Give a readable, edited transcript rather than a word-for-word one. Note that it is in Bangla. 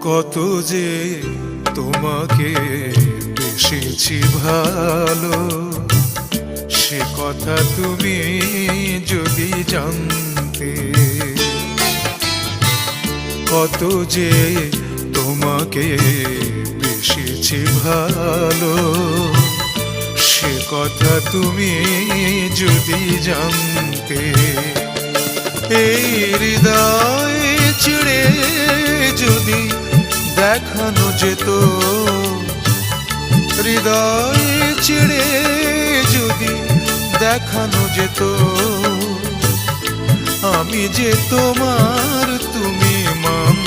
কত যে তোমাকে বেসেছি ভালো, সে কথা তুমি যদি জানতে। কত যে তোমাকে বেসেছি ভালো, সে কথা তুমি যদি জানতে। এই হৃদয় ছিঁড়ে যদি দেখানো যেত, হৃদয় ছিঁড়ে যদি দেখানো যেত, আমি যে তোমার তুমি মান